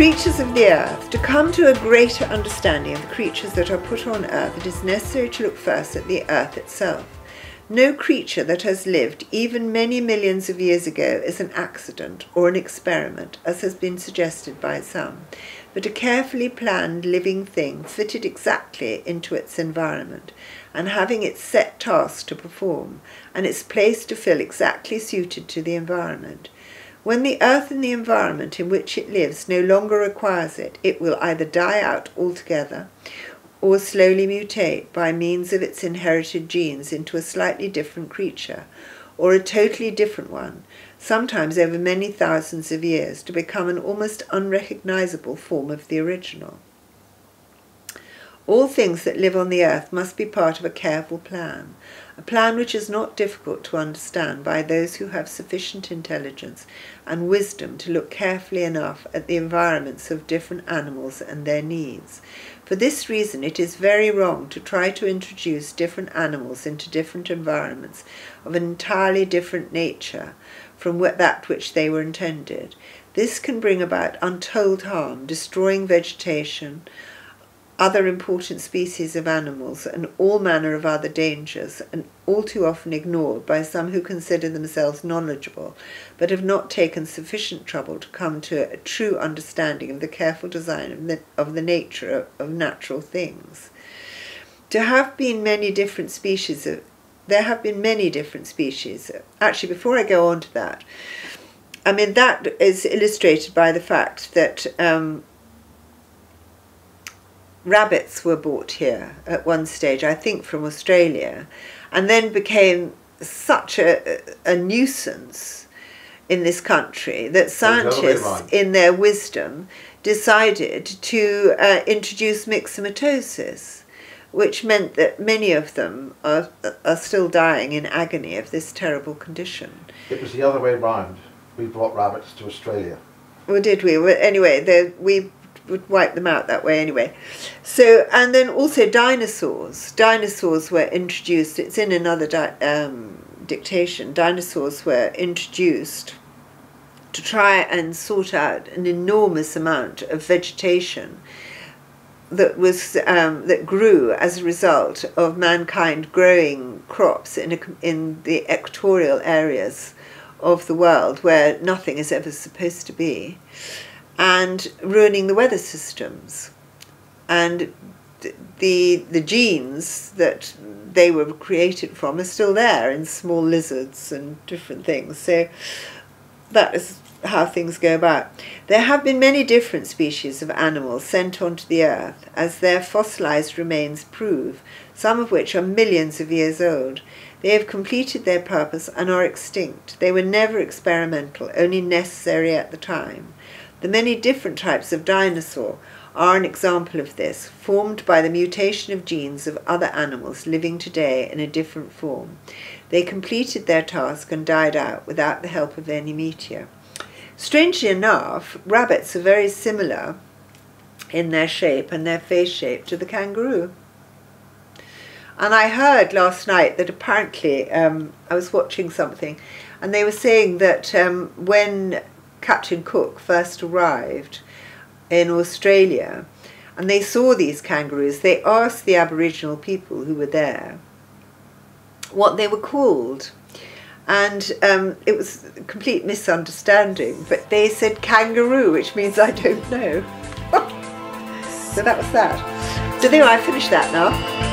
creatures of the earth. To come to a greater understanding of the creatures that are put on earth, it is necessary to look first at the earth itself. No creature that has lived even many millions of years ago is an accident or an experiment, as has been suggested by some, but a carefully planned living thing fitted exactly into its environment, and having its set task to perform, and its place to fill exactly suited to the environment. When the earth and the environment in which it lives no longer requires it, it will either die out altogether, or slowly mutate by means of its inherited genes into a slightly different creature, or a totally different one, sometimes over many thousands of years, to become an almost unrecognizable form of the original. All things that live on the earth must be part of a careful plan, a plan which is not difficult to understand by those who have sufficient intelligence and wisdom to look carefully enough at the environments of different animals and their needs. For this reason, it is very wrong to try to introduce different animals into different environments of an entirely different nature from that which they were intended. This can bring about untold harm, destroying vegetation, other important species of animals, and all manner of other dangers, and all too often ignored by some who consider themselves knowledgeable, but have not taken sufficient trouble to come to a true understanding of the careful design of the nature of natural things. There have been many different species. Actually, before I go on to that, I mean, that is illustrated by the fact that rabbits were brought here at one stage, I think from Australia, and then became such a nuisance in this country that scientists, in their wisdom, decided to introduce myxomatosis, which meant that many of them are still dying in agony of this terrible condition. It was the other way round. We brought rabbits to Australia. Well, did we? Well, anyway, we would wipe them out that way anyway. So, and then also dinosaurs. Dinosaurs were introduced, it's in another dictation, dinosaurs were introduced to try and sort out an enormous amount of vegetation that was that grew as a result of mankind growing crops in the equatorial areas of the world where nothing is ever supposed to be, and ruining the weather systems. And the genes that they were created from are still there in small lizards and different things. So that is how things go about. There have been many different species of animals sent onto the earth, as their fossilized remains prove, some of which are millions of years old. They have completed their purpose and are extinct. They were never experimental, only necessary at the time. The many different types of dinosaur are an example of this, formed by the mutation of genes of other animals living today in a different form. They completed their task and died out without the help of any meteor. Strangely enough, rabbits are very similar in their shape and their face shape to the kangaroo. And I heard last night that apparently, I was watching something, and they were saying that when Captain Cook first arrived in Australia and they saw these kangaroos, they asked the Aboriginal people who were there what they were called. And it was a complete misunderstanding, but they said kangaroo, which means I don't know. So that was that. So there, I finished that now.